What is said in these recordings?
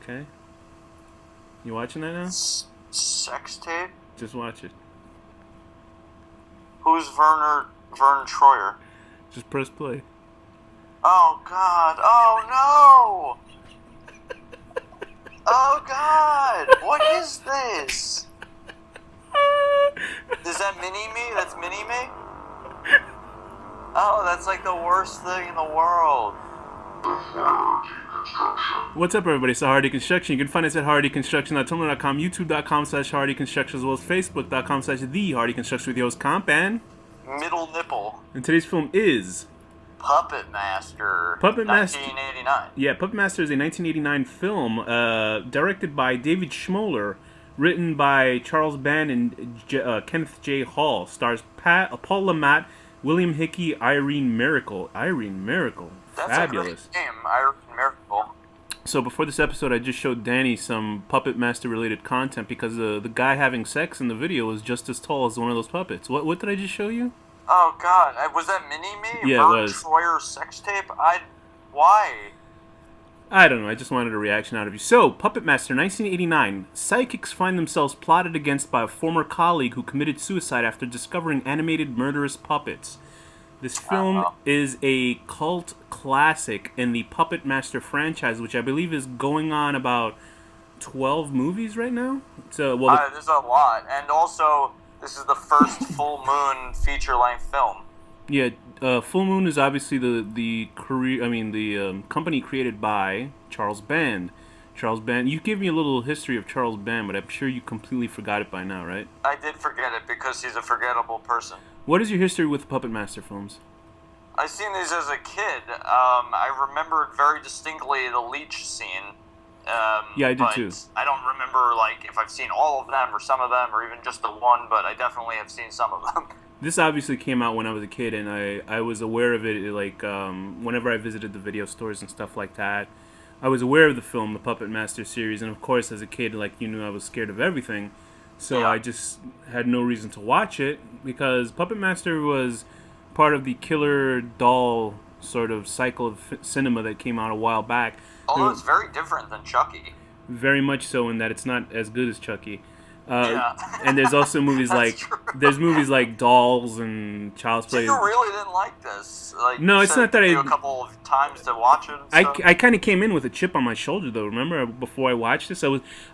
Okay. You watching that now? Sex tape? Just watch it. Who's Vern Troyer? Just press play. Oh God! Oh no! Oh God! What is this? Is that Mini-Me? That's Mini-Me? Oh, that's like the worst thing in the world. What's up, everybody? It's Hardy Construction. You can find us at hardyconstruction.tumblr.com, youtube.com/hardyconstruction, as well as facebook.com/thehardyconstruction with your host Comp, and Middle nipple. and today's film is Puppet Master. Puppet Master. 1989. Yeah, Puppet Master is a 1989 film directed by David Schmoller, written by Charles Band and Kenneth J. Hall. Stars Paul LaMatt, William Hickey, Irene Miracle. That's Fabulous. a great name, Irene Miracle. So before this episode, I just showed Danny some Puppet Master related content because the guy having sex in the video was just as tall as one of those puppets. What did I just show you? Oh God, was that Mini-Me? Yeah, Vern it was. Troyer sex tape? Why? I don't know, I just wanted a reaction out of you. So, Puppet Master, 1989. Psychics find themselves plotted against by a former colleague who committed suicide after discovering animated murderous puppets. This film is a cult classic in the Puppet Master franchise, which I believe is going on about 12 movies right now. So, there's a lot, and also this is the first full moon feature-length film. Yeah, Full Moon is obviously the company created by Charles Band. Charles Band. You gave me a little history of Charles Band, but I'm sure you completely forgot it by now, right? I did forget it because he's a forgettable person. What is your history with Puppet Master films? I seen these as a kid. I remembered very distinctly the leech scene. Yeah, I did too. I don't remember if I've seen all of them or some of them or even just the one, but I definitely have seen some of them. This obviously came out when I was a kid, and I was aware of it whenever I visited the video stores and stuff like that. I was aware of the film, the Puppet Master series, and of course as a kid, you knew I was scared of everything. So yeah. I just had no reason to watch it because Puppet Master was part of the killer doll sort of cycle of cinema that came out a while back. Although it's very different than Chucky. Very much so in that it's not as good as Chucky. Yeah. And there's also movies there's movies like Dolls and Child's Play. So you really didn't like this? No, it's not that a couple of times to watch it. I kind of came in with a chip on my shoulder though. Remember before I watched this,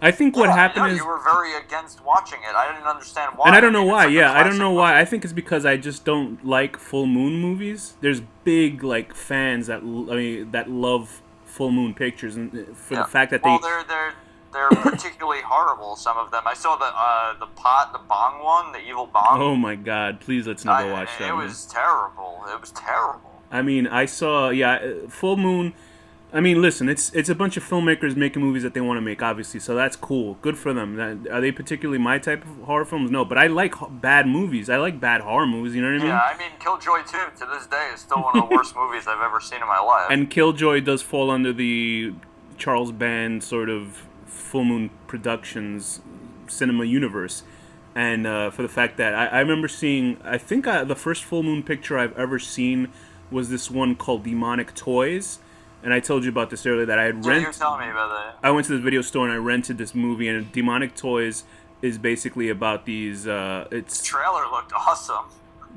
I think what happened is you were very against watching it. I didn't understand why. And I don't know why. Yeah, I don't know why. I think it's because I just don't like full moon movies. There's big fans that love full moon pictures, and for the fact that they're particularly horrible. Some of them. I saw the bong one, the evil bong. Oh my God! Please let's never watch that. It was terrible. It was terrible. I mean, I saw Full Moon. I mean, listen, it's a bunch of filmmakers making movies that they want to make, obviously. So that's cool. Good for them. Are they particularly my type of horror films? No, but I like bad movies. I like bad horror movies. You know what I mean? Yeah, I mean, Killjoy 2 to this day is still one of the worst movies I've ever seen in my life. And Killjoy does fall under the Charles Band sort of Full Moon Productions cinema universe, and for the fact that I remember seeing, I think the first Full Moon picture I've ever seen was this one called Demonic Toys, and I told you about this earlier that I had rented. You were telling me about that. I went to this video store and I rented this movie, and Demonic Toys is basically about these. The trailer looked awesome.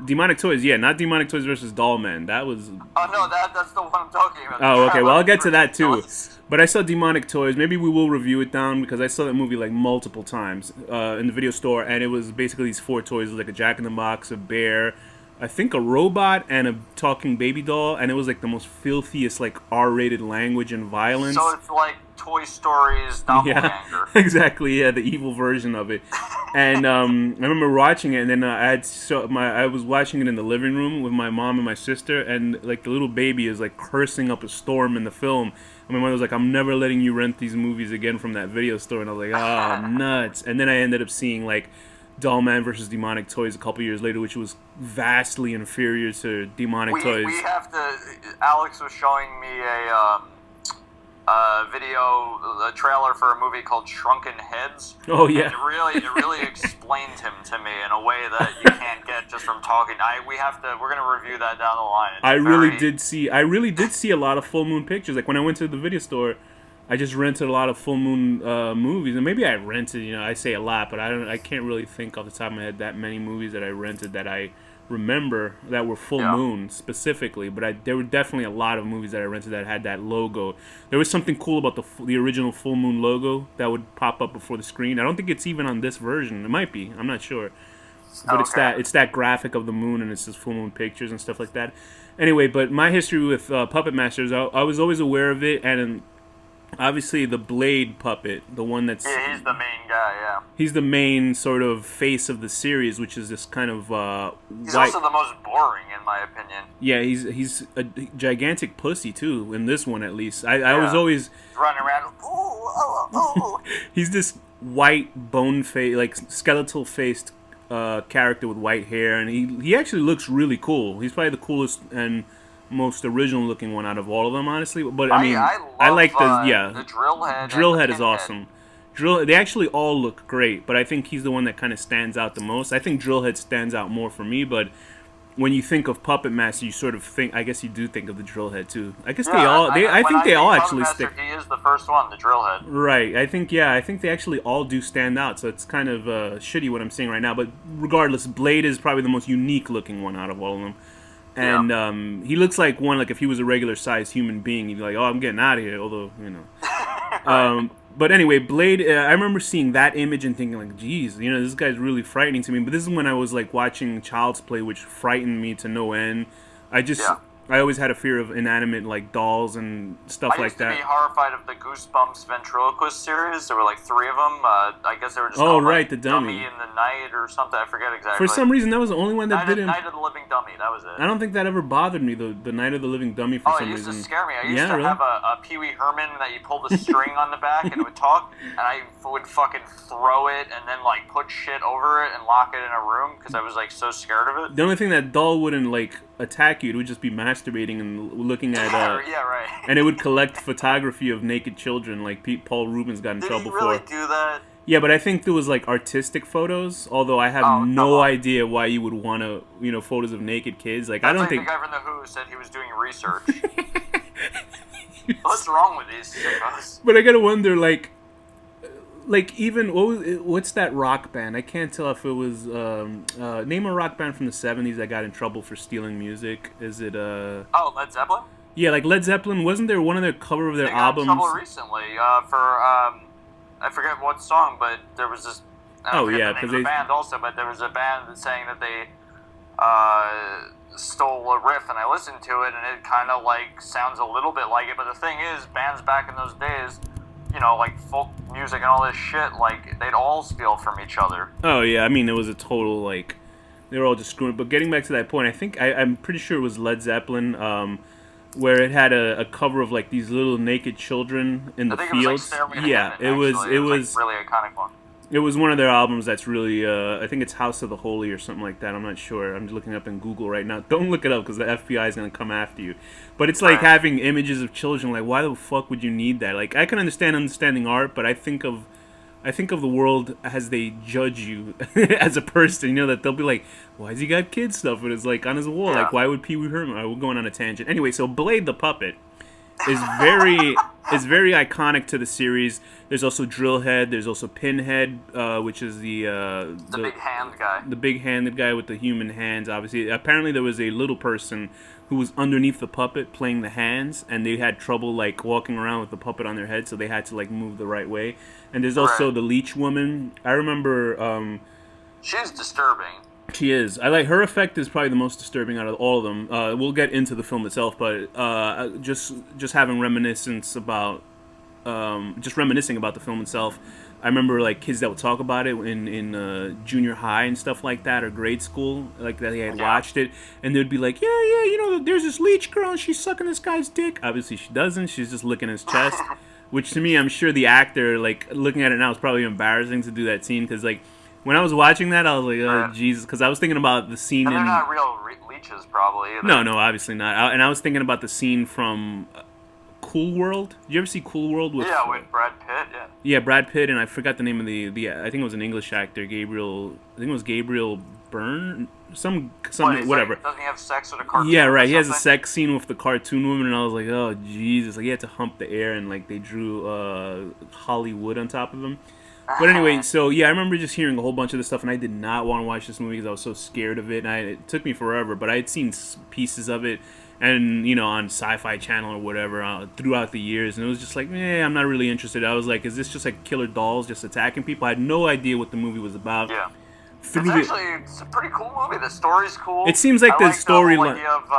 Demonic Toys, yeah, not Demonic Toys versus Dollman. That was. Oh no, that's the one I'm talking about. Oh, okay. Well, I'll get to that too. But I saw Demonic Toys. Maybe we will review it down because I saw that movie multiple times in the video store, and it was basically these 4 toys, like a Jack in the Box, a bear, I think a robot, and a talking baby doll, and it was the most filthiest R-rated language and violence. So it's like Toy Story's doppelganger. Yeah, exactly. Yeah, the evil version of it. And I remember watching it, and then I was watching it in the living room with my mom and my sister, and the little baby is cursing up a storm in the film. And my mother was like, "I'm never letting you rent these movies again from that video store." And I was like, "Oh, nuts!" And then I ended up seeing Dollman versus Demonic Toys a couple years later, which was vastly inferior to Demonic Toys. We have to. Alex was showing me a trailer for a movie called Shrunken Heads. Oh yeah. And it really explained him to me in a way that you can't get just from talking. We're gonna review that down the line. I really did see a lot of Full Moon pictures. When I went to the video store, I just rented a lot of full moon movies, and maybe I rented. I say a lot, but I can't really think off the top of my head that many movies that I rented that I remember that were full Yeah. moon specifically. But there were definitely a lot of movies that I rented that had that logo. There was something cool about the original full moon logo that would pop up before the screen. I don't think it's even on this version. It might be. I'm not sure. But Okay. it's that graphic of the moon, and it's just full moon pictures and stuff like that. Anyway, but my history with Puppet Masters, I was always aware of it, and obviously the Blade puppet, the one that's Yeah, he's the main guy. Yeah. he's the main sort of face of the series, which is this kind of He's white. also the most boring, in my opinion. Yeah, he's a gigantic pussy too in this one at least. I was Yeah. always He's running around. Ooh, oh, ooh. he's this white bone face, like skeletal faced character with white hair, and he actually looks really cool. He's probably the coolest and most original looking one out of all of them, honestly. But I mean, I love, I like the the drill head. drill and the head is pinhead. awesome. They actually all look great, but I think he's the one that kind of stands out the most. I think drill head stands out more for me, but when you think of Puppet Master, you sort of think. I guess you do think of the drill head too. I guess they all. I when think they all Puppet actually Master, stick. He is the first one, the drill head. Right. I think they actually all do stand out. So it's kind of shitty what I'm saying right now. But regardless, Blade is probably the most unique looking one out of all of them. And he looks like one, like if he was a regular sized human being, he'd be like, oh, I'm getting out of here. Although, but anyway, Blade, I remember seeing that image and thinking like, geez, this guy's really frightening to me. But this is when I was like watching Child's Play, which frightened me to no end. Yeah. I always had a fear of inanimate like dolls and stuff I like used to that. be horrified of the Goosebumps ventriloquist series. There were like 3 of them. I guess they were just Oh, called, right, like, the dummy. in the Night or something. I forget exactly. For some reason, that was the only one that Night, didn't. Night of the Living Dummy. That was it. I don't think that ever bothered me, the Night of the Living Dummy, for Oh, some it used reason. to scare me. I used Yeah, to really? have a Pee Wee Herman that you pulled a string on the back and it would talk, and I would fucking throw it and then like put shit over it and lock it in a room because I was like so scared of it. The only thing that doll wouldn't like attack you, it would just be masturbating and looking at Yeah, right. and it would collect photography of naked children, like Paul Rubens got in Did trouble he really for. do that? Yeah, but I think there was like artistic photos. Although I have Oh, no come on. idea why you would want to, photos of naked kids. Like I That's don't like think. the guy from The Who said he was doing research. What's wrong with these sickos? But I gotta wonder, like even what's that rock band? I can't tell if it was name a rock band from the '70s that got in trouble for stealing music. Is it Oh, Led Zeppelin? Yeah, like Led Zeppelin? Wasn't there one of their cover of their They got albums? in trouble recently for I forget what song, but there was this. I Oh, forget yeah, the name 'cause of the they- band also, but there was a band that's saying that they stole a riff, and I listened to it, and it kind of like sounds a little bit like it. But the thing is, bands back in those days, like folk music and all this shit, like they'd all steal from each other. Oh yeah, I mean it was a total like they were all just screwing. But getting back to that point, I think I'm pretty sure it was Led Zeppelin, where it had a cover of like these little naked children in the I think fields. it was like Stairway to Yeah, Heaven, it was actually. it was like, really iconic one. it was one of their albums that's really I think it's House of the Holy or something like that. I'm not sure. I'm just looking up in Google right now. Don't look it up because the FBI is gonna come after you. But it's like Right. having images of children. Like why the fuck would you need that? Like I can understanding art, but I think of the world as they judge you as a person. That they'll be like, why has he got kid stuff? And it's like on his wall. Yeah. Like why would Pee Wee Herman? We're going on a tangent. Anyway, so Blade the puppet is very iconic to the series. There's also Drillhead. There's also Pinhead, which is the big hand guy. the big-handed guy with the human hands. Obviously, apparently there was a little person who was underneath the puppet playing the hands, and they had trouble like walking around with the puppet on their head, so they had to like move the right way. And there's also Right. the leech woman. I remember. She's disturbing. She is. I like her effect is probably the most disturbing out of all of them. We'll get into the film itself, but just having reminiscing about the film itself. I remember like kids that would talk about it in junior high and stuff like that, or grade school, like that they had watched it, and they'd be like, yeah, there's this leech girl and she's sucking this guy's dick. Obviously she doesn't. She's just licking his chest, which to me, I'm sure the actor, like looking at it now, is probably embarrassing to do that scene because like. When I was watching that, I was like, "Oh Jesus!" Because I was thinking about the scene And they're in. not real leeches, probably. Either. No, obviously not. And I was thinking about the scene from Cool World. Did you ever see Cool World? With Brad Pitt. Yeah. Yeah, Brad Pitt, and I forgot the name of the. I think it was an English actor, Gabriel. I think it was Gabriel burn some But whatever. Like, doesn't he have sex with a cartoon? Yeah, right. Or He has a something? sex scene with the cartoon woman, and I was like, oh Jesus! Like he had to hump the air, and like they drew Hollywood on top of him. But anyway, so yeah, I remember just hearing a whole bunch of this stuff, and I did not want to watch this movie because I was so scared of it. And it took me forever, but I had seen pieces of it, and on Sci-Fi Channel or whatever throughout the years, and it was just like, I'm not really interested. I was like, is this just like killer dolls just attacking people? I had no idea what the movie was about. Yeah. Through It's a pretty cool movie. The story's cool. It seems like I the like the whole storyline. idea of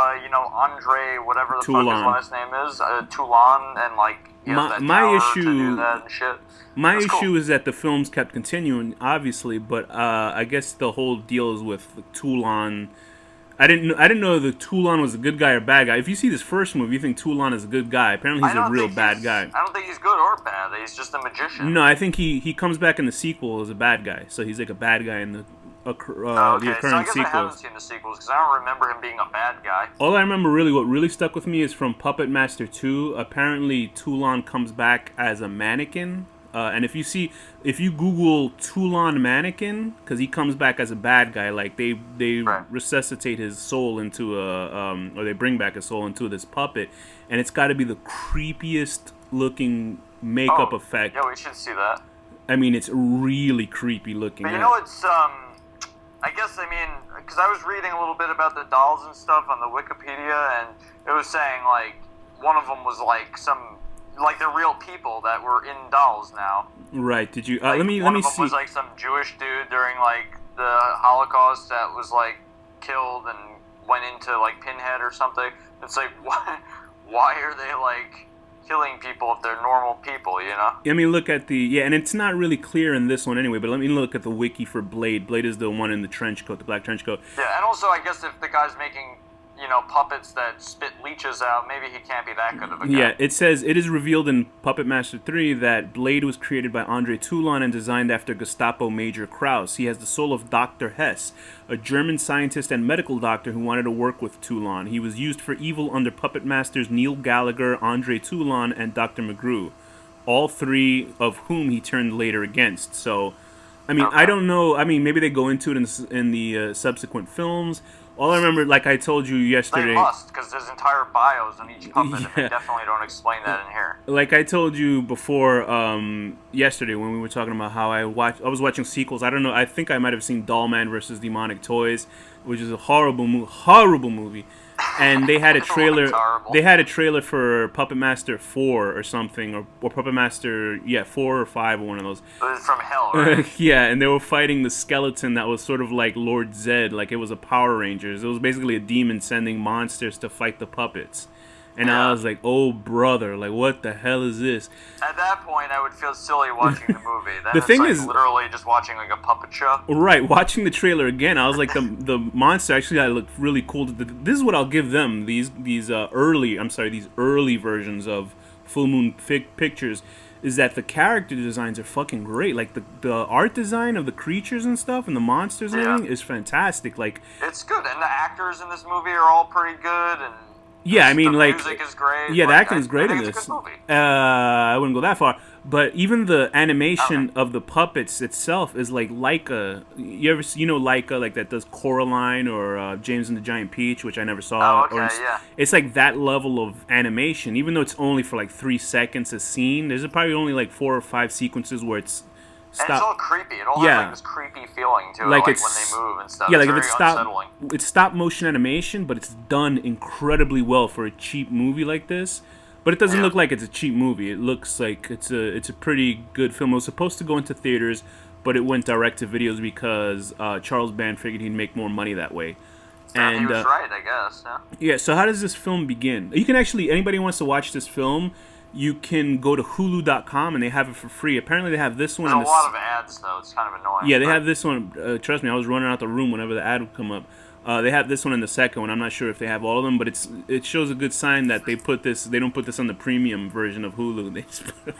Andre, whatever the Toulon. fuck his last name is, Toulon, and like he has that My tower issue- to do that and shit. My That's issue cool. is that the films kept continuing, obviously, but I guess the whole deal is with Toulon. I didn't know that Toulon was a good guy or bad guy. If you see this first movie, you think Toulon is a good guy. Apparently, he's a real bad guy. I don't think he's good or bad. He's just a magician. No, I think he comes back in the sequel as a bad guy. So he's like a bad guy in the Okay, the so I occurring guess I haven't sequels. seen the sequels because I don't remember him being a bad guy. All I remember what really stuck with me is from Puppet Master 2. Apparently, Toulon comes back as a mannequin. And if you Google Toulon mannequin, because he comes back as a bad guy, like they Right. resuscitate his soul into or they bring back his soul into this puppet, and it's got to be the creepiest looking makeup effect. Yeah, we should see that. I mean, it's really creepy looking. But it's I guess because I was reading a little bit about the dolls and stuff on the Wikipedia, and it was saying like one of them was like they're real people that were in dolls now. Right? Did you? Like, let me one of them see. was like some Jewish dude during like the Holocaust that was like killed and went into like Pinhead or something. It's like why are they like killing people if they're normal people, Let me look at and it's not really clear in this one anyway, but let me look at the wiki for Blade. Blade is the one in the trench coat, the black trench coat. Yeah, and also I guess if the guy's making, puppets that spit leeches out, maybe he can't be that good of a guy. Yeah, it says, it is revealed in Puppet Master 3 that Blade was created by Andre Toulon and designed after Gestapo Major Kraus. He has the soul of Dr. Hess, a German scientist and medical doctor who wanted to work with Toulon. He was used for evil under Puppet Masters Neil Gallagher, Andre Toulon, and Dr. McGrew, all three of whom he turned later against. So, I don't know. Maybe they go into it in the subsequent films. All I remember, like I told you yesterday... They must, because there's entire bios on each puppet, and they definitely don't explain that in here. Like I told you before, yesterday when we were talking about how I was watching sequels. I don't know. I think I might have seen Dollman versus Demonic Toys, which is a horrible movie. And they had a trailer. They had a trailer for Puppet Master 4 or something, or Puppet Master 4 or 5 or one of those. It was from hell, right? Yeah, and they were fighting the skeleton that was sort of like Lord Zed, like it was a Power Rangers. It was basically a demon sending monsters to fight the puppets. And I was like, oh, brother, like, what the hell is this? At that point, I would feel silly watching the movie. Then The thing it's is- literally just watching, like, a puppet show. Right, watching the trailer again, I was like, the monster actually looked really cool. This is what I'll give them, these early versions of Full Moon Pictures, is that the character designs are fucking great. Like, the art design of the creatures and stuff and the monsters and everything is fantastic. Like, It's good, and the actors in this movie are all pretty good, and... yeah, the music is great. Yeah, the Like, acting is great I in think this. It's a good movie. I wouldn't go that far, but even the animation of the puppets itself is like Leica. You ever Leica, like that does Coraline or James and the Giant Peach, which I never saw. Oh, okay, yeah. It's like that level of animation, even though it's only for like 3 seconds a scene. There's probably only like 4 or 5 sequences where it's And it's all creepy. It all has like this creepy feeling to it, like when they move and stuff. Yeah, it's like if very it's unsettling. it's stop motion animation, but it's done incredibly well for a cheap movie like this. But it doesn't look like it's a cheap movie. It looks like it's a pretty good film. It was supposed to go into theaters, but it went direct to videos because Charles Band figured he'd make more money that way. And he was right, I guess. Yeah. Yeah. So how does this film begin? You can actually, anybody who wants to watch this film, you can go to Hulu.com and they have it for free. Apparently they have this one. There's a lot of ads though. It's kind of annoying. Yeah, they have this one. Trust me, I was running out the room whenever the ad would come up. They have this one in the second one. I'm not sure if they have all of them, but it shows a good sign that they don't put this on the premium version of Hulu. They just put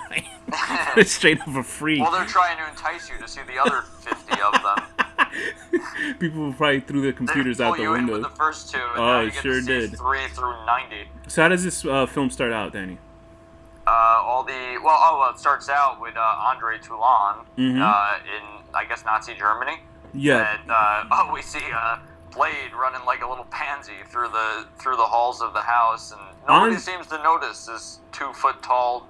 it straight up for free. Well, they're trying to entice you to see the other 50 of them. People probably threw their computers out the They pull you in window. with the first 2, and Oh, now you it get sure to see did. 3 through 90. So how does this film start out, Danny? It starts out with Andre Toulon in, I guess, Nazi Germany. Yeah. And we see Blade running like a little pansy through the halls of the house, and nobody seems to notice this 2 foot tall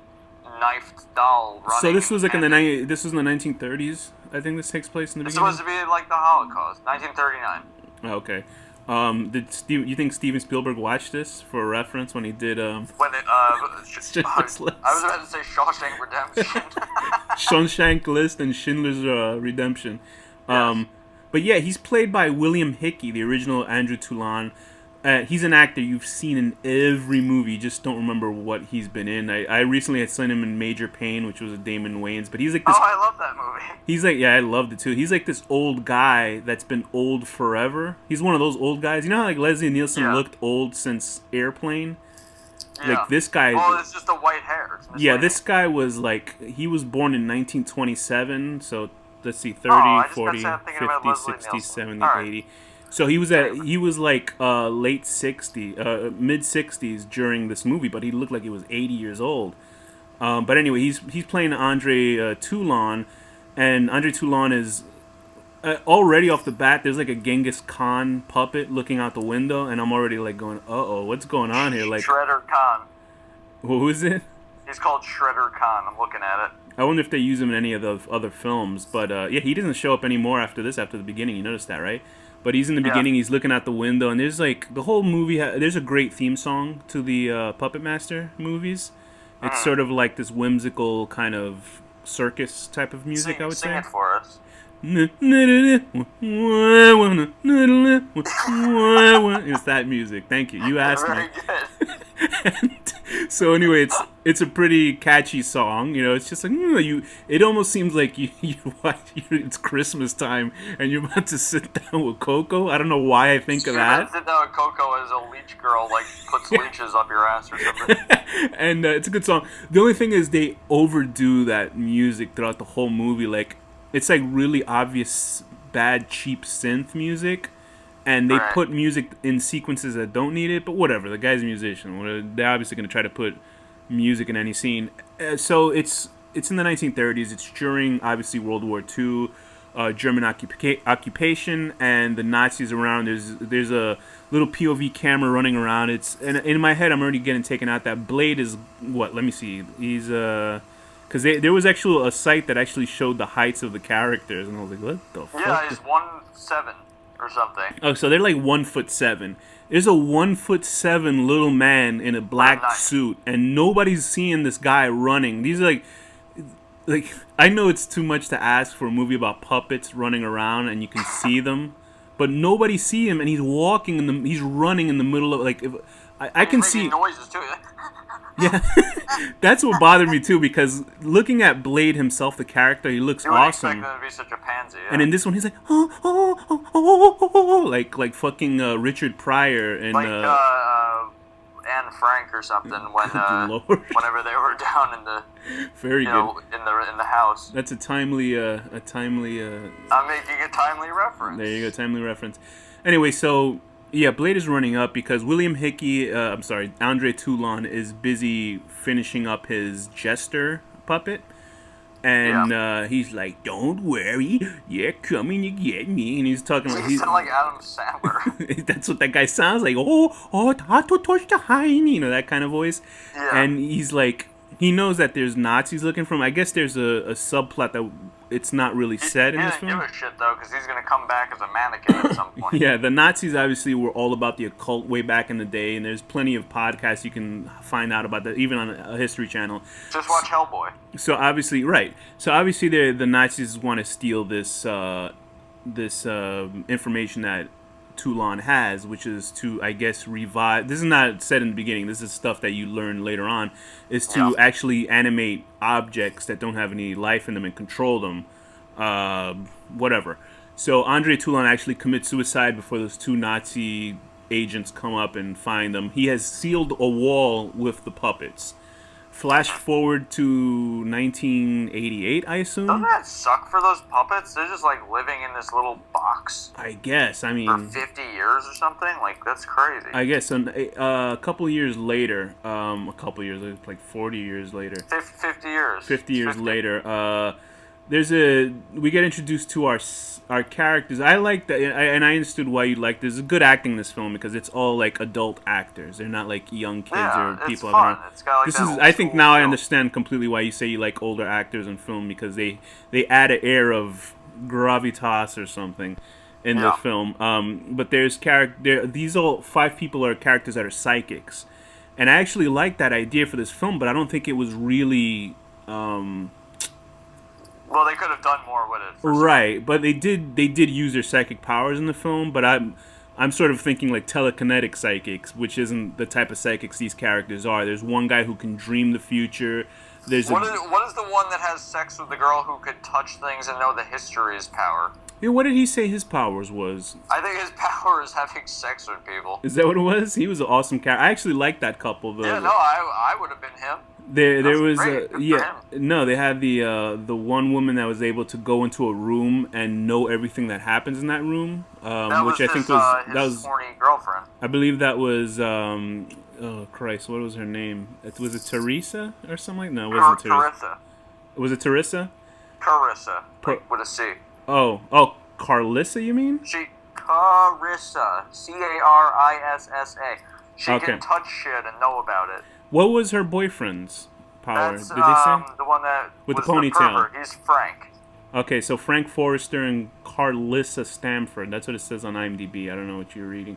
knifed doll running. So this was like this was in the 1930s. I think this takes place in the It's beginning. supposed to be like the Holocaust, 1939. Oh, okay. You think Steven Spielberg watched this for a reference when he did When it, Schindler's List? I was about to say Shawshank Redemption. Shawshank List and Schindler's Redemption. Yes. But yeah, he's played by William Hickey, the original Andrew Toulon. He's an actor you've seen in every movie. You just don't remember what he's been in. I recently had seen him in Major Pain, which was a Damon Wayans. But he's like this. Oh, I love that movie. He's like, yeah, I loved it too. He's like this old guy that's been old forever. He's one of those old guys. You know how like Leslie Nielsen looked old since Airplane? Yeah. Like this guy. Well, it's just the white hair. Yeah, this guy was like, he was born in 1927. So let's see, 30, I just 40, got 50, about Leslie 60, Nielsen. 70, All right. 80. So he was like late 60s, mid 60s during this movie, but he looked like he was 80 years old. But anyway, he's playing Andre Toulon, and Andre Toulon is already off the bat. There's like a Genghis Khan puppet looking out the window, and I'm already like going, uh-oh, what's going on here? Like, Shredder Khan. who is it? He's called Shredder Khan. I'm looking at it. I wonder if they use him in any of the other films. But yeah, he doesn't show up anymore after this, after the beginning. You noticed that, right? But he's in the beginning, he's looking out the window, and there's like, the whole movie, there's a great theme song to the Puppet Master movies. It's sort of like this whimsical kind of circus type of music, I would say. Sing it for us. It's that music. Thank you. You asked me. Very good. And so anyway, it's a pretty catchy song. You know, it's just like it almost seems like it's Christmas time and you're about to sit down with Coco. I don't know why I think of that. Sit down with Coco as a leech girl, like puts leeches up your ass or something. And it's a good song. The only thing is they overdo that music throughout the whole movie. Like, it's like really obvious bad cheap synth music, and they put music in sequences that don't need it. But whatever, the guy's a musician. They're obviously going to try to put music in any scene. So it's in the 1930s. It's during obviously World War II, German occupation, and the Nazis around. There's a little POV camera running around. And in my head, I'm already getting taken out. That Blade is what? Let me see. He's because there was actually a site that actually showed the heights of the characters, and I was like, what the fuck? Yeah, he's 1'7" or something. Oh, so they're like 1'7". There's a 1'7" little man in a black suit, and nobody's seeing this guy running. These are like I know it's too much to ask for a movie about puppets running around and you can see them, but nobody see him, and he's he's running in the middle of like. If I can see noises too. Yeah, that's what bothered me too, because looking at Blade himself, the character, he looks awesome. You would expect him to be such a pansy. Yeah. And in this one, he's like, oh, like fucking Richard Pryor and like Anne Frank or something when whenever they were down in the very good in the house. That's a timely. I'm making a timely reference. There you go, timely reference. Anyway, so. Yeah, Blade is running up because William Hickey, Andre Toulon is busy finishing up his jester puppet. And he's like, don't worry, you're coming to get me. And he's talking like... He sounds like Adam Sandler. That's what that guy sounds like. You know, that kind of voice. Yeah. And he's like... He knows that there's Nazis looking for him. I guess there's a subplot that it's not really said in this film. He doesn't give a shit, though, because he's going to come back as a mannequin at some point. Yeah, the Nazis obviously were all about the occult way back in the day, and there's plenty of podcasts you can find out about that, even on a History Channel. Just watch Hellboy. So obviously, the Nazis want to steal this information that Toulon has, which is to, I guess, revive... This is not said in the beginning. This is stuff that you learn later on. Is to actually animate objects that don't have any life in them and control them. Whatever. So Andre Toulon actually commits suicide before those two Nazi agents come up and find them. He has sealed a wall with the puppets. Flash forward to 1988, I assume. Doesn't that suck for those puppets? They're just like living in this little box. I guess. I mean, for 50 years or something. Like, that's crazy. I guess. A couple of years later, like 40 years later. 50 years. 50 years later, we get introduced to our characters. I like that, and I understood why you like. There's a good acting in this film because it's all like adult actors. They're not like young kids or Yeah, it's people. fun. It's got like This that is. old I think school now I feel. understand completely why you say you like older actors in film because they add an air of gravitas or something in the Yeah. film. But there's character. These all five people are characters that are psychics, and I actually like that idea for this film. But I don't think it was really. Well, they could have done more with it. For sure. Right, but they did use their psychic powers in the film, but I'm sort of thinking like telekinetic psychics, which isn't the type of psychics these characters are. There's one guy who can dream the future. There's What is the one that has sex with the girl who could touch things and know the history's power? Yeah, what did he say his powers was? I think his power is having sex with people. Is that what it was? He was an awesome character. I actually liked that couple. Yeah, no, I would have been him. There That's was great. Good for yeah, him. no, they had the one woman that was able to go into a room and know everything that happens in that room, That which was I think his, his that was horny girlfriend. I believe that was oh Christ, what was her name? Was it Teresa or something like? No, it wasn't Teresa. Carissa. Was it Teresa? Carissa. Car- With a C. Oh, Carlissa, you mean? Carissa. Carissa. She Okay. can touch shit and know about it. What was her boyfriend's power? That's Did they say? the one that With the was ponytail. pervert. He's Frank. Okay, so Frank Forrester and Carlissa Stamford. That's what it says on IMDb. I don't know what you're reading.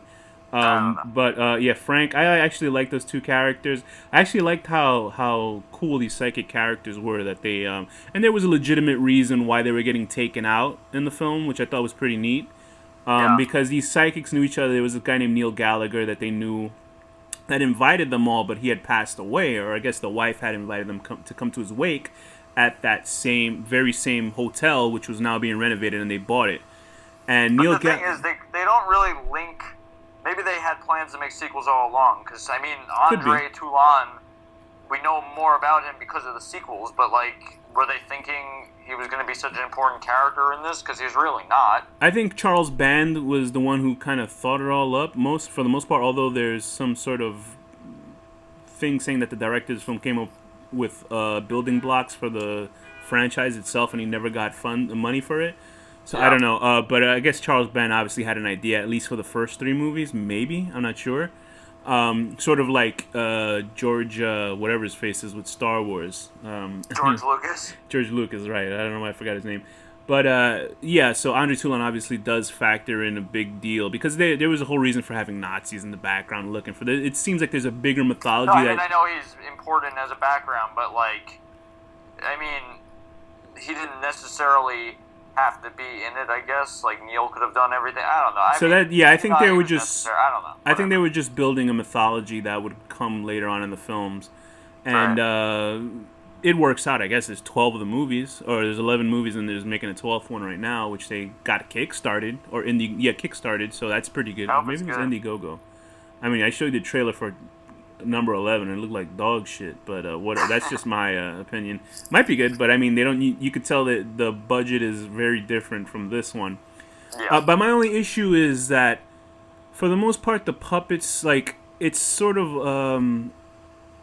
I don't know. But yeah, Frank. I actually like those two characters. I actually liked how cool these psychic characters were. That they and there was a legitimate reason why they were getting taken out in the film, which I thought was pretty neat. Yeah. Because these psychics knew each other. There was a guy named Neil Gallagher that they knew that invited them all, but he had passed away, or I guess the wife had invited them to come to his wake at that very same hotel, which was now being renovated, and they bought it. And But Neil the thing is, they don't really link. Maybe they had plans to make sequels all along. Because I mean, Could be. Andre Toulon, we know more about him because of the sequels. But like, were they thinking he was going to be such an important character in this? Because he's really not. I think Charles Band was the one who kind of thought it all up for the most part, although there's some sort of thing saying that the director's film came up with building blocks for the franchise itself and he never got money for it. So Yeah. I don't know, but I guess Charles Band obviously had an idea, at least for the first three movies, maybe, I'm not sure. Sort of like George, whatever his face is with Star Wars. George Lucas. George Lucas, right. I don't know why I forgot his name. But, yeah, so Andre Toulon obviously does factor in a big deal because there was a whole reason for having Nazis in the background looking for it seems like there's a bigger mythology No, I mean, that... I know he's important as a background, but like, I mean, he didn't necessarily have to be in it. I guess like Neil could have done everything. I don't know. I think they were just... I don't know. I think they were just building a mythology that would come later on in the films. And it works out. I guess there's 12 of the movies, or there's 11 movies, and they're making a 12th one right now, which they got kickstarted, or kickstarted, so that's pretty good. Oh, Maybe it was that's good. Indiegogo. I mean, I showed you the trailer for number 11, and it looked like dog shit, but that's just my opinion. Might be good, but I mean, they don't. You could tell that the budget is very different from this one. Yeah. But my only issue is that, for the most part, the puppets, like, it's sort of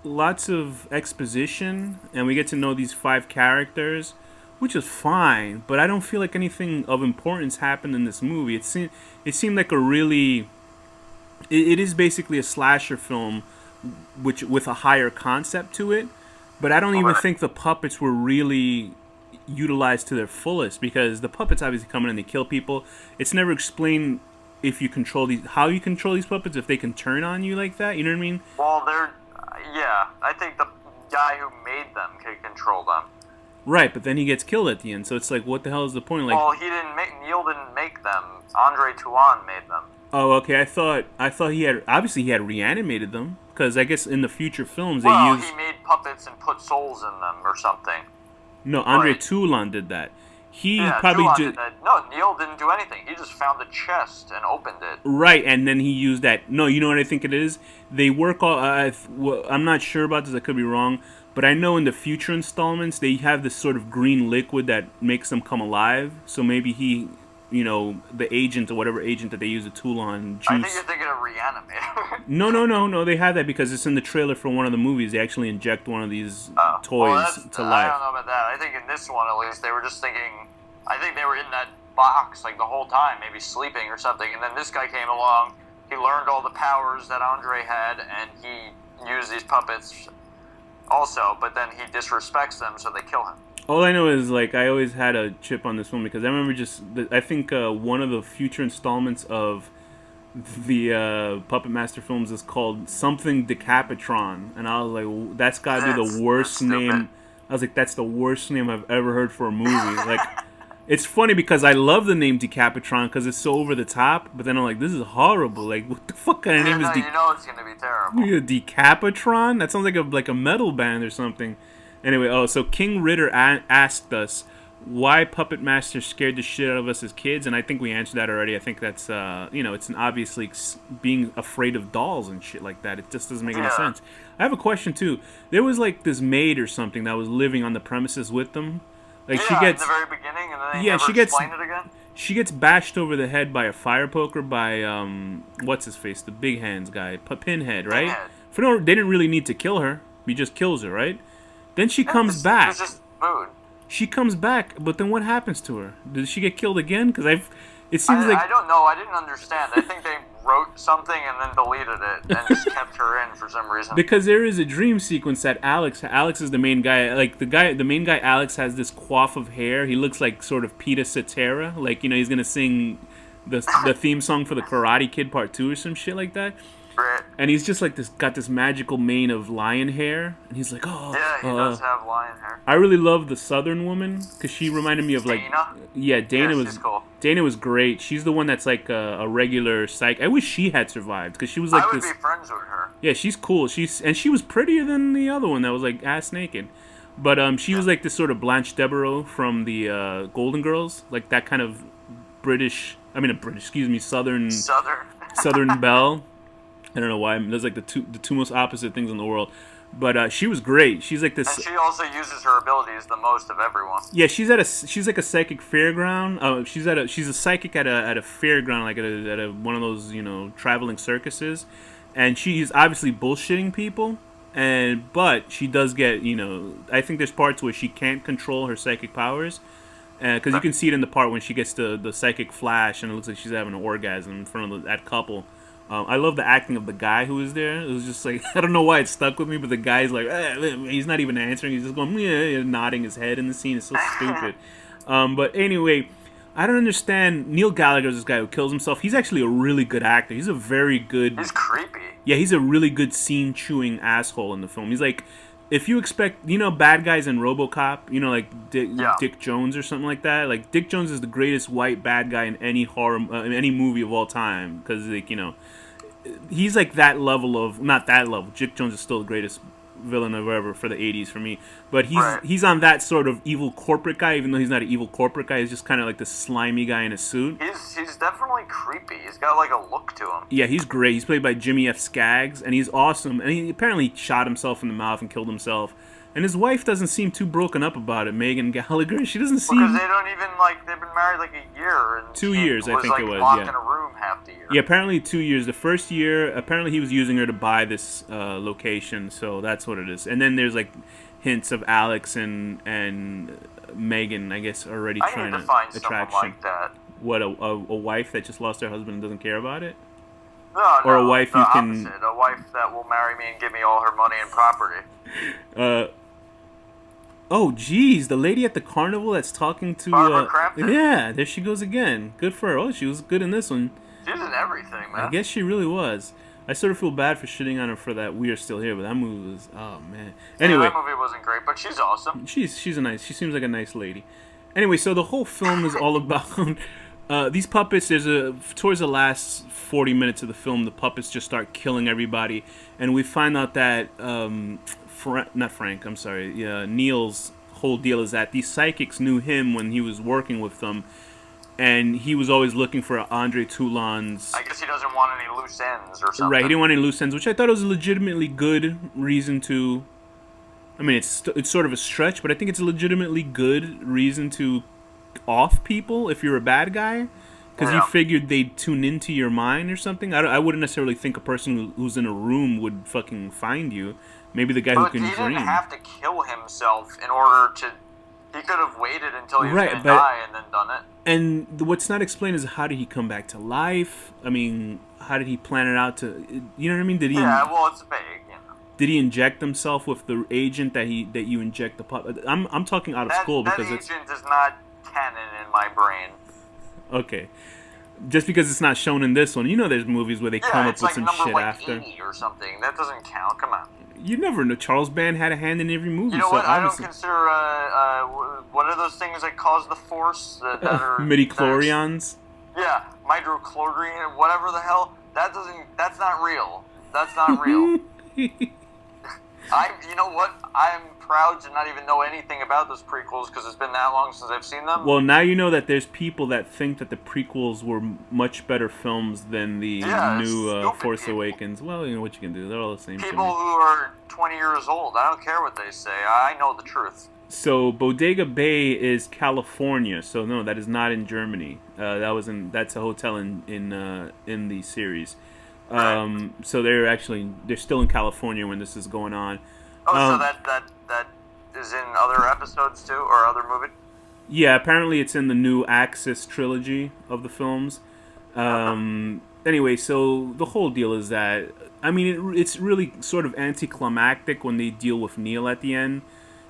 lots of exposition, and we get to know these five characters, which is fine, but I don't feel like anything of importance happened in this movie. It seemed like a really... It is basically a slasher film, which with a higher concept to it, but I don't even think the puppets were really utilized to their fullest, because the puppets obviously come in and they kill people. It's never explained if you how you control these puppets, if they can turn on you like that, you know what I mean? Well, I think the guy who made them can control them. Right, but then he gets killed at the end, so it's like, what the hell is the point? Like, Well, Neil didn't make them. Andre Toulon made them. oh, okay, I thought he had reanimated them, because I guess in the future films they Well, use... he made puppets and put souls in them or something. No, Andre Right. Toulon did that. He Yeah, probably Toulon just... did that. No, Neil didn't do anything. He just found the chest and opened it. Right, and then he used that. No, you know what I think it is? They work all... I'm not sure about this, I could be wrong, but I know in the future installments, they have this sort of green liquid that makes them come alive, so maybe he... the agent or whatever agent that they use, the Toulon juice... I think you're thinking of Reanimator. No, they have that because it's in the trailer for one of the movies. They actually inject one of these toys to I life. don't know about that. I think in this one, at least, they were just thinking. I think they were in that box like the whole time, maybe sleeping or something. And then this guy came along. He learned all the powers that Andre had, and he used these puppets also. But then he disrespects them, so they kill him. All I know is like I always had a chip on this film because I remember I think one of the future installments of the Puppet Master films is called something Decapitron, and I was like, that's got to be the worst name. I was like, that's the worst name I've ever heard for a movie. Like, it's funny because I love the name Decapitron because it's so over the top, but then I'm like, this is horrible. Like, what the fuck kind of name is you know it's gonna be terrible. Decapitron? That sounds like a metal band or something. Anyway, so King Ritter asked us why Puppet Master scared the shit out of us as kids, and I think we answered that already. I think that's, it's obviously being afraid of dolls and shit like that. It just doesn't make any sense. I have a question, too. There was, like, this maid or something that was living on the premises with them. Like, she gets... at the very beginning, and then they never explain it again? She gets bashed over the head by a fire poker by, what's-his-face, the big hands guy, Pinhead, right? Pinhead. They didn't really need to kill her. He just kills her, right? Then she comes back. It was just food. She comes back, but then what happens to her? Does she get killed again? Because it seems like... I don't know. I didn't understand. I think they wrote something and then deleted it and just kept her in for some reason. Because there is a dream sequence that Alex is the main guy. Like, the main guy, Alex, has this coif of hair. He looks like sort of Peter Cetera. Like, he's going to sing the theme song for the Karate Kid Part 2 or some shit like that. And he's just like got this magical mane of lion hair, and he's like, oh. Yeah, he does have lion hair. I really love the Southern woman because she reminded me of like Dana. Yeah, Dana was she's cool. Dana was great. She's the one that's like a regular psych. I wish she had survived because she was like I would be friends with her. Yeah, she's cool. She was prettier than the other one that was like ass naked. But she was like this sort of Blanche Devereaux from the Golden Girls, like that kind of Southern Southern belle. I don't know why. There's like the two most opposite things in the world. But she was great. She's like this. And she also uses her abilities the most of everyone. Yeah, she's like a psychic fairground. She's a psychic at a fairground, like at a one of those traveling circuses, and she's obviously bullshitting people. But she does get I think there's parts where she can't control her psychic powers. Because you can see it in the part when she gets the psychic flash and it looks like she's having an orgasm in front of that couple. I love the acting of the guy who was there. It was just like, I don't know why it stuck with me, but the guy's like, he's not even answering. He's just going, nodding his head in the scene. It's so stupid. But anyway, I don't understand. Neil Gallagher's this guy who kills himself. He's actually a really good actor. He's a very good... He's creepy. Yeah, he's a really good scene-chewing asshole in the film. He's like... If you expect, bad guys in RoboCop, like Dick Jones or something like that. Like Dick Jones is the greatest white bad guy in any horror, in any movie of all time, because he's like that level of not that level. Dick Jones is still the greatest villain of ever for the 80s for me, but he's on that sort of evil corporate guy, even though he's not an evil corporate guy. He's just kind of like the slimy guy in a suit. He's definitely creepy. He's got like a look to him. Yeah, he's great. He's played by Jimmy F. Skaggs, and he's awesome. And he apparently shot himself in the mouth and killed himself. And his wife doesn't seem too broken up about it, Megan Gallagher. She doesn't seem... Because they don't even, they've been married like a year. And 2 years, I think it was, locked in a room half the year. Yeah, apparently 2 years. The first year, apparently he was using her to buy this location, so that's what it is. And then there's, hints of Alex and Megan, I guess, already trying to find attract someone like that. What, a wife that just lost her husband and doesn't care about it? No, or a wife the you can... opposite. A wife that will marry me and give me all her money and property. Oh, geez, the lady at the carnival that's talking to... Barbara Crampton? Yeah, there she goes again. Good for her. Oh, she was good in this one. She's in everything, man. I guess she really was. I sort of feel bad for shitting on her for that We Are Still Here, but that movie was... Oh, man. Anyway. Yeah, that movie wasn't great, but she's awesome. She seems like a nice lady. Anyway, so the whole film is all about... these puppets, towards the last 40 minutes of the film, the puppets just start killing everybody. And we find out that... Neil's whole deal is that these psychics knew him when he was working with them, and he was always looking for Andre Toulon's... I guess he doesn't want any loose ends or something. Right, he didn't want any loose ends, which I thought was a legitimately good reason to... I mean, it's sort of a stretch, but I think it's a legitimately good reason to off people if you're a bad guy, because you figured they'd tune into your mind or something. I wouldn't necessarily think a person who's in a room would fucking find you. Maybe the guy who But can he dream. didn't have to kill himself in order to. He could have waited until he was Right, going to but- die and then done it. And what's not explained is how did he come back to life? I mean, how did he plan it out to? You know what I mean? Did he? Yeah, well, it's vague, you know. Did he inject himself with the agent that you inject the puppet? I'm talking out of school because that it's agent is not canon in my brain. okay. Just because it's not shown in this one, you know, there's movies where they come Yeah, up it's with like some number shit like after. 80 or something. That doesn't count. Come on. You never know. Charles Band had a hand in every movie. You know so what? I don't obviously- consider. What are those things that cause the force? That are midi-chlorians. Yeah, microchlorine, whatever the hell. That's not real. That's not real. You know what? I'm proud to not even know anything about those prequels because it's been that long since I've seen them. Well, now you know that there's people that think that the prequels were much better films than the new stupid Force people. Awakens. Well, you know what you can do. They're all the same. to People me. who are 20 years old, I don't care what they say. I know the truth. So Bodega Bay is California. So no, that is not in Germany. That's a hotel in the series. So they're still in California when this is going on. Oh, so that is in other episodes too, or other movies? Yeah, apparently it's in the new Axis trilogy of the films. Anyway, so the whole deal is that, I mean, it's really sort of anticlimactic when they deal with Neil at the end.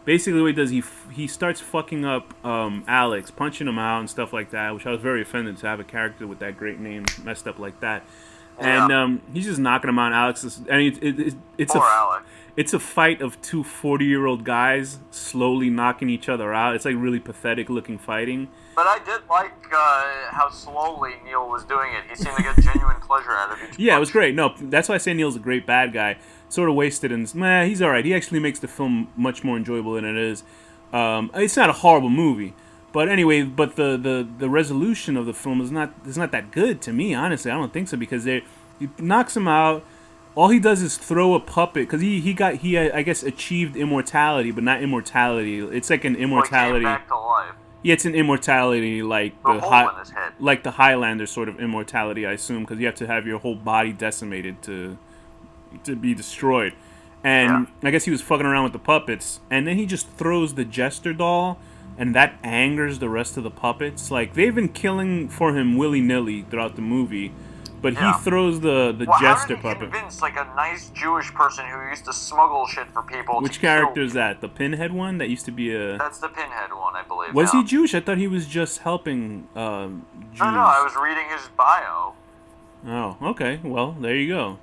Basically, what he does, he starts fucking up Alex, punching him out and stuff like that, which I was very offended to have a character with that great name messed up like that. Yeah. And he's just knocking him out. Alex is, and it's Poor Alex. It's a fight of two 40-year-old guys slowly knocking each other out. It's like really pathetic looking fighting. But I did like how slowly Neil was doing it. He seemed to get genuine pleasure out of each Yeah, it punch. was great. No, that's why I say Neil's a great bad guy. Sort of wasted, and he's all right. He actually makes the film much more enjoyable than it is. It's not a horrible movie, but anyway, the resolution of the film is not that good to me. Honestly, I don't think so because he knocks him out. All he does is throw a puppet because he I guess achieved immortality, but not immortality. It's like an immortality. Or he came back to life. Yeah, it's an immortality like The hole in his head. like the Highlander sort of immortality, I assume, because you have to have your whole body decimated to be destroyed. And I guess he was fucking around with the puppets, and then he just throws the Jester doll, and that angers the rest of the puppets. Like, they've been killing for him willy-nilly throughout the movie, but he throws the Jester how did he puppet. convince like a nice Jewish person who used to smuggle shit for people? Which to character kill? is that? The Pinhead one? That used to be a... That's the Pinhead one, I believe. Was now. he Jewish? I thought he was just helping Jews. No, I was reading his bio. Oh, okay. Well, there you go.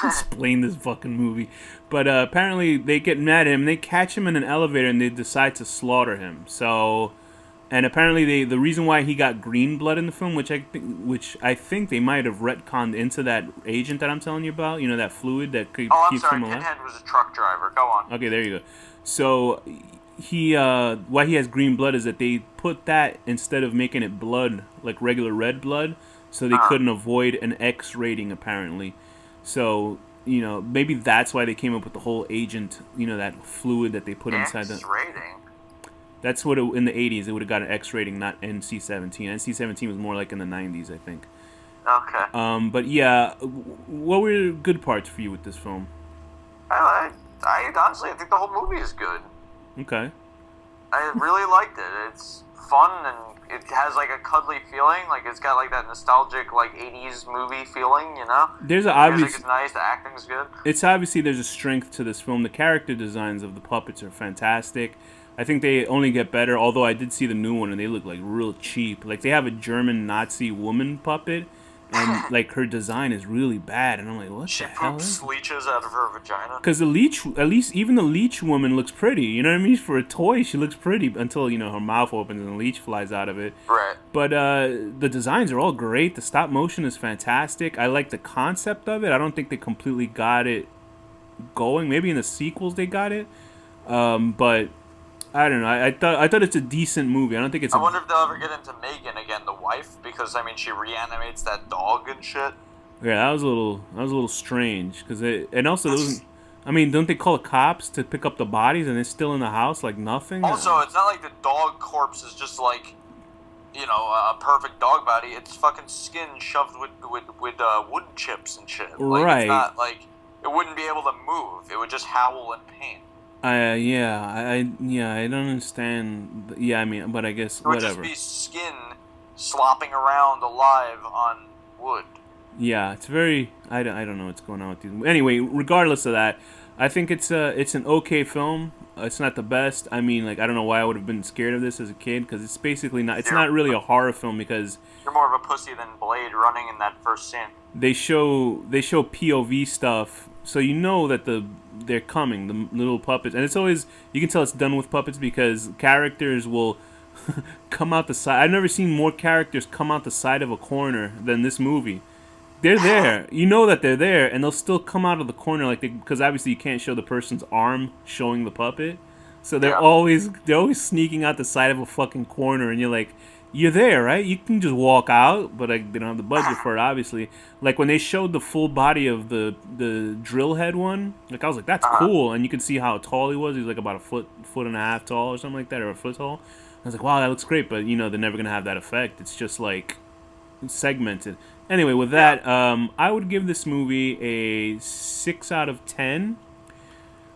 Explain this fucking movie. But apparently they get mad at him. They catch him in an elevator and they decide to slaughter him. So, and apparently the reason why he got green blood in the film, which I think they might have retconned into that agent that I'm telling you about. You know, that fluid that keeps I'm sorry, him alive. Pinhead was a truck driver. Go on. Okay, there you go. So why he has green blood is that they put that instead of making it blood, like regular red blood, so they couldn't avoid an X rating apparently. So, you know, maybe that's why they came up with the whole agent, you know, that fluid that they put inside the... X rating. That's what in the 80s it would have got an X rating, not NC-17. NC-17 was more like in the 90s, I think. Okay. But yeah, what were good parts for you with this film? I honestly, I think the whole movie is good. Okay. I really liked it. It's fun and it has like a cuddly feeling. Like it's got like that nostalgic like 80s movie feeling, you know? There's an The obvious... music is nice, the acting's good. It's obviously there's a strength to this film. The character designs of the puppets are fantastic. I think they only get better, although I did see the new one and they look like real cheap. Like they have a German Nazi woman puppet and like her design is really bad and I'm like, what She the hell? poops leeches out of her vagina. Because the leech, at least even the leech woman looks pretty. You know what I mean? For a toy, she looks pretty until, you know, her mouth opens and the leech flies out of it. Right. But the designs are all great. The stop motion is fantastic. I like the concept of it. I don't think they completely got it going. Maybe in the sequels they got it. But I don't know. I thought it's a decent movie. I don't think it's. I wonder if they'll ever get into Megan again, the wife, because I mean she reanimates that dog and shit. Yeah, that was a little strange because and also there was. I mean, don't they call the cops to pick up the bodies and it's still in the house like nothing? Also, it's not like the dog corpse is just like, you know, a perfect dog body. It's fucking skin shoved with wood chips and shit. Like, Right. It's not like it wouldn't be able to move. It would just howl in pain. Yeah, I don't understand. Yeah, I mean, but I guess It would just whatever. be skin slopping around alive on wood. Yeah, it's very. I don't know what's going on with these. Anyway, regardless of that, I think it's an okay film. It's not the best. I mean, like I don't know why I would have been scared of this as a kid because it's basically not. It's You're, not really a horror film because you're more of a pussy than Blade running in that first scene. they show POV stuff, so you know that they're coming, the little puppets, and it's always you can tell it's done with puppets because characters will come out the side. I've never seen more characters come out the side of a corner than this movie. They're there. You know that they're there, and they'll still come out of the corner like because obviously you can't show the person's arm showing the puppet, so Yeah. they're always sneaking out the side of a fucking corner, and you're like, you're there, right? You can just walk out, but like they don't have the budget for it, obviously. Like when they showed the full body of the drill head one, like I was like, that's cool, and you can see how tall he was. He's like about a foot and a half tall or something like that, or a foot tall. I was like, wow, that looks great, but they're never gonna have that effect. It's just like segmented. Anyway, with that, I would give this movie a 6 out of 10.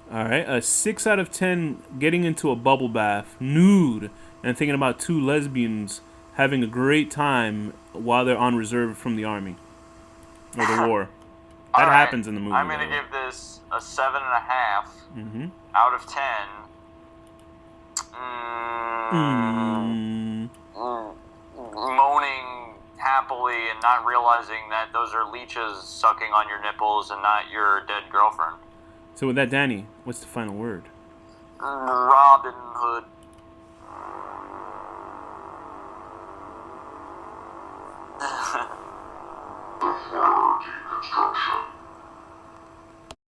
All right, a 6 out of 10 getting into a bubble bath, nude, and thinking about two lesbians having a great time while they're on reserve from the army or the war. That happens in the movie. I'm going to give this a 7.5 Mm-hmm. out of 10. Moaning happily and not realizing that those are leeches sucking on your nipples and not your dead girlfriend. So with that, Danny, what's the final word? Robin Hood. Mythology construction.